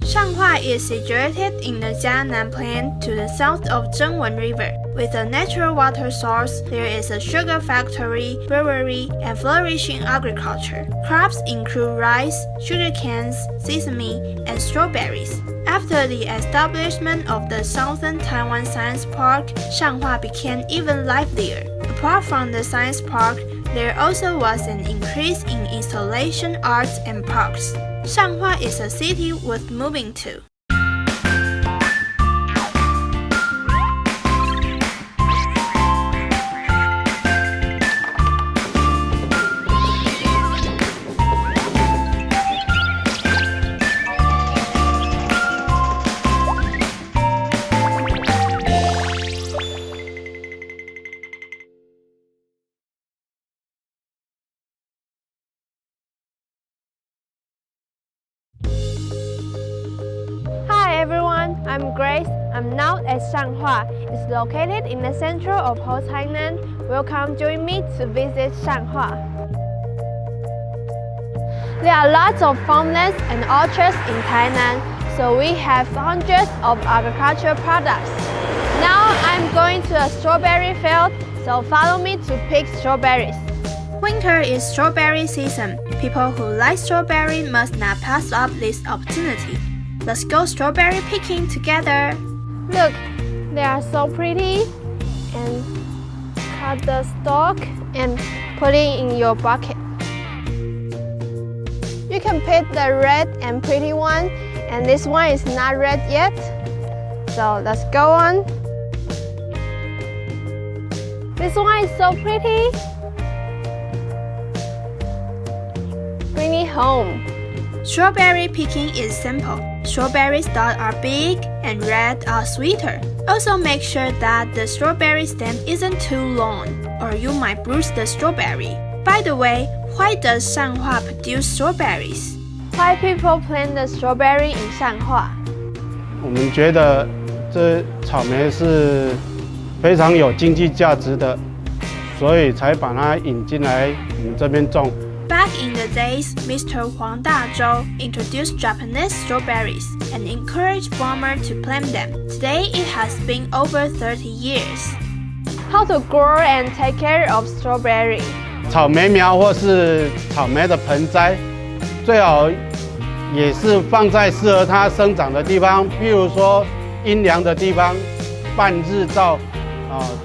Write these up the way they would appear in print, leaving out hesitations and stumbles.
Shanghua is situated in the Jiangnan Plain to the south of Zhenwen River. With a natural water source, there is a sugar factory, brewery, and flourishing agriculture. Crops include rice, sugar canes, sesame, and strawberries. After the establishment of the Southern Taiwan Science Park, Shanghua became even livelier. Apart from the science park, there also was an increase in installation arts and parks. Shanghua is a city worth moving to. Hi everyone, I'm Grace. I'm now at Shanghua. It's located in the center of whole Tainan. Welcome, join me to visit Shanghua. There are lots of farmlands and orchards in Tainan, so we have hundreds of agricultural products. Now I'm going to a strawberry field, so follow me to pick strawberries. Winter is strawberry season. People who like strawberry must not pass up this opportunity. Let's go strawberry picking together. Look, they are so pretty. And cut the stalk and put it in your bucket. You can pick the red and pretty one, and this one is not red yet. So let's go on. This one is so pretty. Bring it home. Strawberry picking is simple. Strawberries that are big and red are sweeter. Also make sure that the strawberry stem isn't too long, or you might bruise the strawberry. By the way, why does Shanghua produce strawberries? Why people plant the strawberry in Shanghua? 我们觉得这草莓是非常有经济价值的，所以才把它引进来我们这边种。 Back in the days, Mr. Huang Dazhou introduced Japanese strawberries and encouraged farmers to plant them. Today, it has been over 30 years. How to grow and take care of strawberry? 草莓苗或是草莓的盆栽，最好也是放在适合它生长的地方，譬如说阴凉的地方，半日照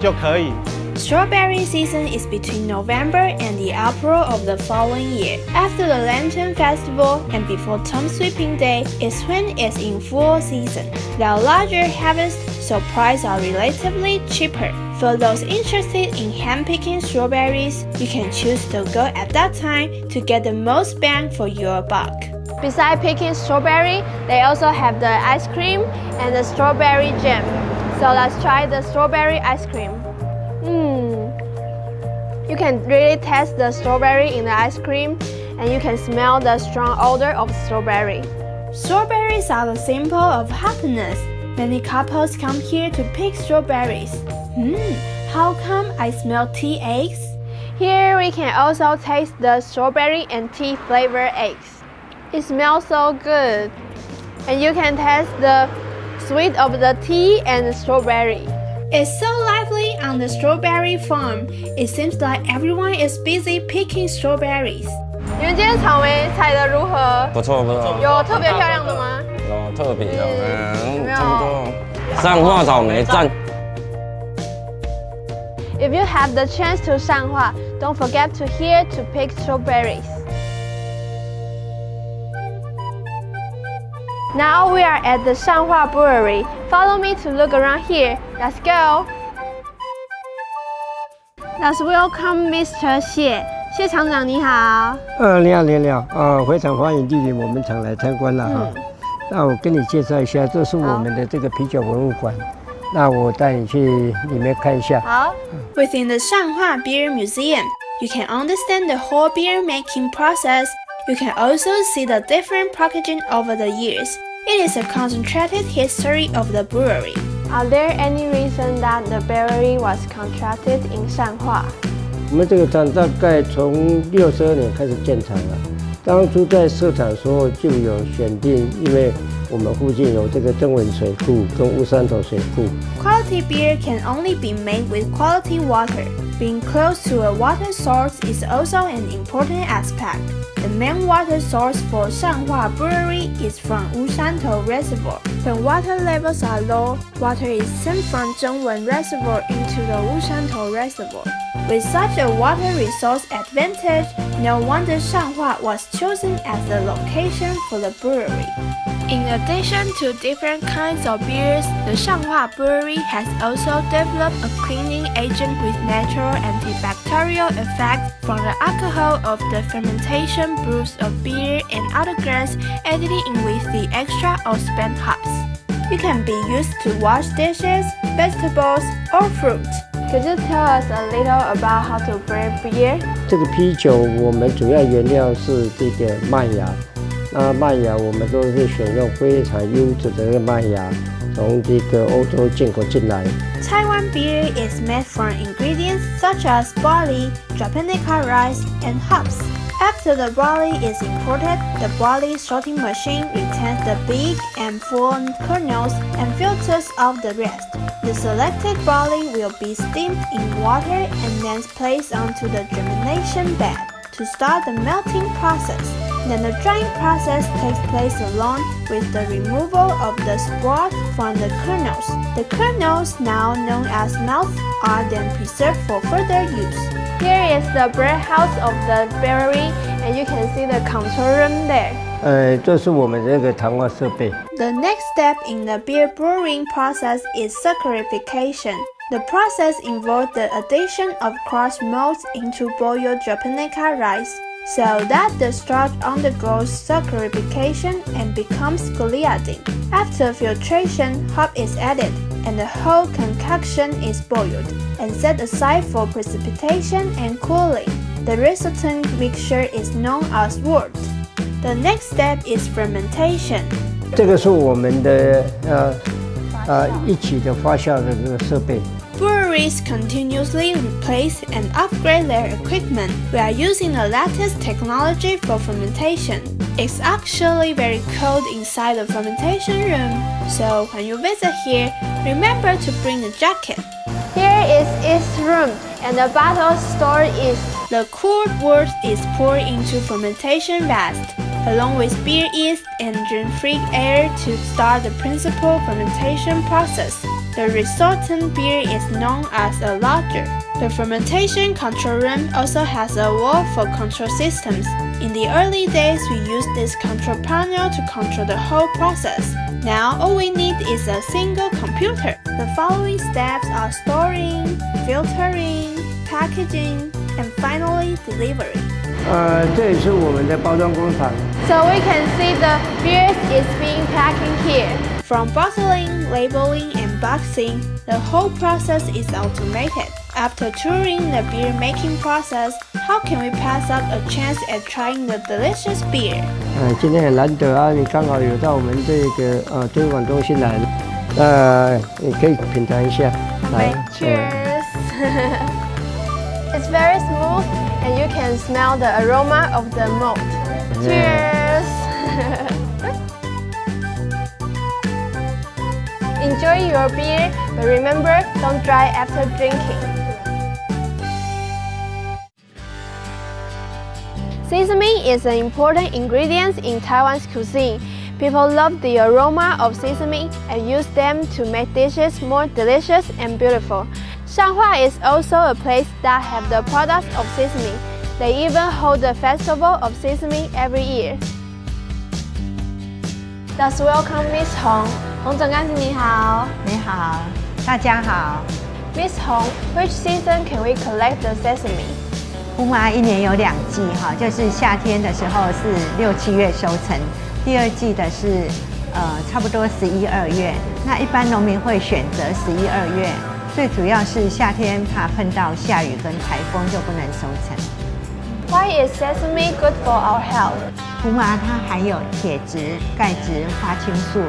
就可以。 Strawberry season is between November and the April of the following year. After the Lantern Festival and before Tomb Sweeping Day is when it's in full season. There are larger harvests, so prices are relatively cheaper. For those interested in hand-picking strawberries, you can choose to go at that time to get the most bang for your buck. Besides picking strawberry, they also have the ice cream and the strawberry jam. So let's try the strawberry ice cream. You can really taste the strawberry in the ice cream, and you can smell the strong odor of strawberry. Strawberries are the symbol of happiness. Many couples come here to pick strawberries. How come I smell tea eggs? Here we can also taste the strawberry and tea flavored eggs. It smells so good. And you can taste the sweet of the tea and the strawberry. It's so lively on the strawberry farm. It seems like everyone is busy picking strawberries. 你们今天草莓采得如何？不错不错，有特别漂亮的吗？有特别的，有没有差不多。上化草莓赞。 If you have the chance to Shanghua, don't forget to here to pick strawberries. Now we are at the Shanghua Brewery. Follow me to look around here. Let's go. Let's welcome Mr. 谢厂长你好。你好，非常欢迎莅临我们厂来参观了哈。那我跟你介绍一下，这是我们的这个啤酒文物馆。那我带你去里面看一下。好。Within the Shanghua Beer Museum, you can understand the whole beer making process. You can also see the different packaging over the years. It is a concentrated history of the brewery. Are there any reason that the brewery was contracted in Shanghua? 我们这个厂大概从62年开始建厂了，当初在设厂的时候就有选定，因为我们附近有这个曾文水库跟乌山头水库。Quality beer can only be made with quality water. Being close to a water source is also an important aspect. The main water source for Shanghua Brewery is from Wushantou Reservoir. When water levels are low, water is sent from Zhengwen Reservoir into the Wushantou Reservoir. With such a water resource advantage, no wonder Shanghua was chosen as the location for the brewery. In addition to different kinds of beers, the Shanghua Brewery has also developed a cleaning agent with natural antibacterial effects from the alcohol of the fermentation brews of beer and other grains added in with the extra or spent hops. It can be used to wash dishes, vegetables, or fruit. Could you tell us a little about how to brew beer? 这个啤酒我们主要原料是这个麦芽。那麦芽我们都是选用非常优质的这个麦芽，从这个欧洲进口进来。Taiwan beer is made from ingredients such as barley, Japonica rice, and hops. After the barley is imported, the barley sorting machine retains the big and full kernels and filters out the rest. The selected barley will be steamed in water and then placed onto the germination bed to start the melting process. Then the drying process takes place along with the removal of the spores from the kernels. The kernels, now known as malts, are then preserved for further use. Here is the brew house of the brewery, and you can see the control room there. 这是我们这个糖化设备。The next step in the beer brewing process is saccharification. The process involves the addition of crushed malts into boiled Japonica rice, so that the starch undergoes saccharification and becomes gliadin. After filtration, hop is added, and the whole concoction is boiled and set aside for precipitation and cooling. The resultant mixture is known as wort. The next step is fermentation. 这个是我们的一起的发酵的这个设备。Breweries continuously replace and upgrade their equipment. We are using the latest technology for fermentation. It's actually very cold inside the fermentation room, so when you visit here, remember to bring the jacket. Here is its room, and the bottle stored is. The cooled wort is poured into fermentation vats, along with beer yeast and germ-free air to start the principal fermentation process. The resultant beer is known as a lager. The fermentation control room also has a wall for control systems. In the early days, we used this control panel to control the whole process. Now, all we need is a single computer. The following steps are storing, filtering, packaging, and finally delivery. 这也是我们的包装工厂。So we can see the beers is being packed here. From bottling, labeling, and boxing, the whole process is automated. After touring the beer making process, how can we pass up a chance at trying the delicious beer? 今天很难得啊，你刚好有到我们这个推广中心来，你可以品尝一下。来 Cheers! It's very smooth, and you can smell the aroma of the malt. Cheers! Enjoy your beer, but remember, don't drive after drinking. Sesame is an important ingredient in Taiwan's cuisine. People love the aroma of sesame and use them to make dishes more delicious and beautiful. Shanghua is also a place that have the products of sesame. They even hold the festival of sesame every year. Let's welcome Miss Hong. 洪总干事你好。你好，大家好。Miss Hong, which season can we collect the sesame? 乌麻一年有2季哈，就是夏天的时候是6、7月收成，第2季的是差不多11、2月。那一般农民会选择11、2月，最主要是夏天怕碰到下雨跟台风就不能收成。Why is sesame good for our health? 乌麻它含有铁质、钙质、花青素，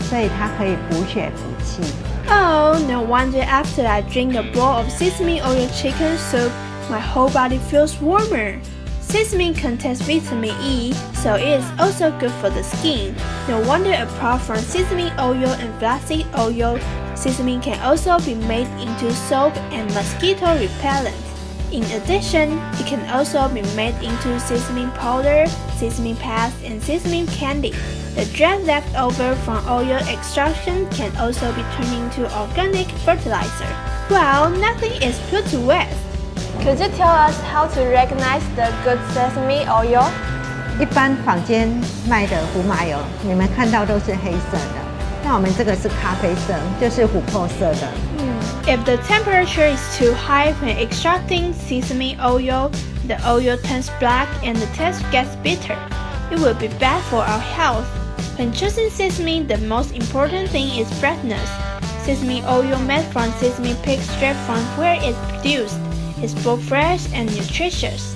所以它可以补血补气。Oh, no wonder after I drink a bowl of sesame oil chicken soup, my whole body feels warmer. Sesame contains vitamin E, so it is also good for the skin. No wonder apart from sesame oil and flaxseed oil, sesame can also be made into soap and mosquito repellent. In addition, it can also be made into sesame powder, sesame paste, and sesame candy. The drag left over from oil extraction can also be turned into organic fertilizer. Well, nothing is put to waste. Could you tell us how to recognize the good sesame oil? 一般坊间卖的胡麻油，你们看到都是黑色的，那我们这个是咖啡色，就是琥珀色的。If the temperature is too high when extracting sesame oil, the oil turns black and the taste gets bitter. It will be bad for our health. When choosing sesame, the most important thing is freshness. Sesame oil made from sesame picked straight from where it's produced is both fresh and nutritious.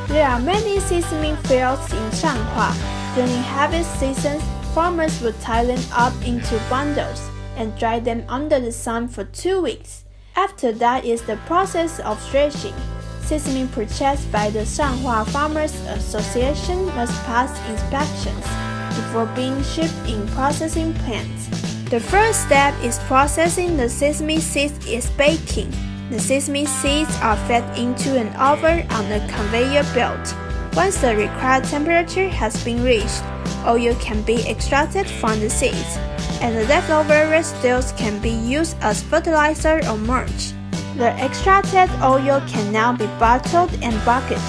There are many sesame fields in Shanghua. During harvest seasons, farmers would tie them up into bundles and dry them under the sun for 2 weeks. After that is the process of threshing. Sesame purchased by the Shanghua Farmers Association must pass inspections before being shipped in processing plants. The first step is processing the sesame seeds is baking. The sesame seeds are fed into an oven on a conveyor belt. Once the required temperature has been reached, oil can be extracted from the seeds, and the leftover residues can be used as fertilizer or mulch. The extracted oil can now be bottled and packaged.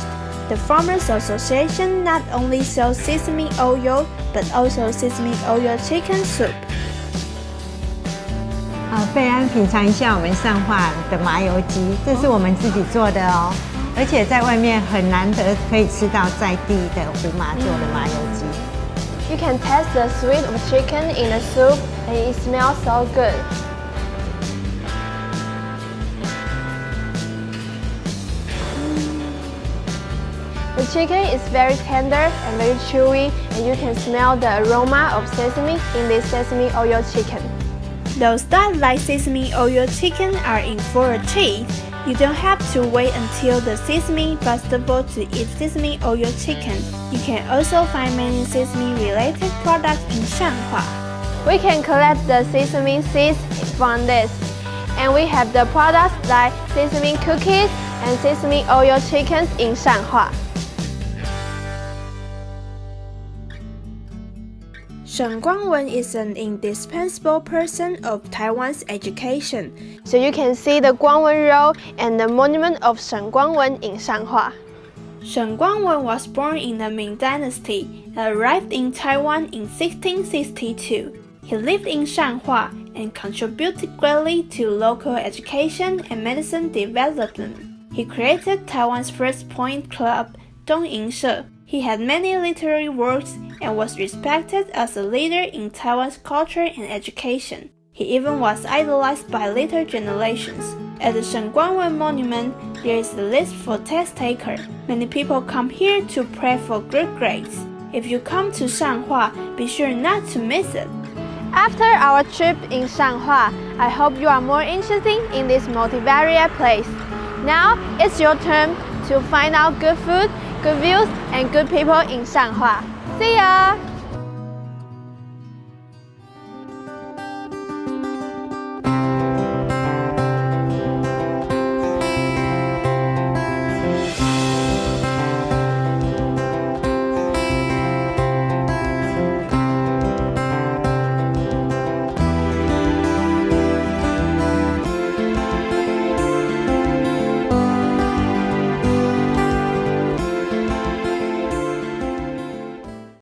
The Farmers Association not only sells sesame oil, but also sesame oil chicken soup. 贝安品尝一下我们上化的麻油鸡，这是我们自己做的哦，而且在外面很难得可以吃到在地的胡麻做的麻油鸡。You can taste the sweet of chicken in the soup and it smells so good. The chicken is very tender and very chewy, and you can smell the aroma of sesame in this sesame oil chicken. Those that like sesame oil chicken are in for a treat. You don't have to wait until the Sesame Festival to eat sesame oil chicken. You can also find many sesame-related products in Shanghua. We can collect the sesame seeds from this, and we have the products like sesame cookies and sesame oil chickens in Shanghua. Shen Guangwen is an indispensable person of Taiwan's education. So you can see the Guangwen Road and the monument of Shen Guangwen in Shanghua. Shen Guangwen was born in the Ming Dynasty and arrived in Taiwan in 1662. He lived in Shanghua and contributed greatly to local education and medicine development. He created Taiwan's first point club, Dongying She. He had many literary works and was respected as a leader in Taiwan's culture and education. He even was idolized by later generations. At the Shen Guangwen Monument, there is a list for test taker. Many people come here to pray for good grades. If you come to Shanghua, be sure not to miss it. After our trip in Shanghua, I hope you are more interested in this multivariate place. Now it's your turn to find out good food, good views, and good people in Shanghua. See ya!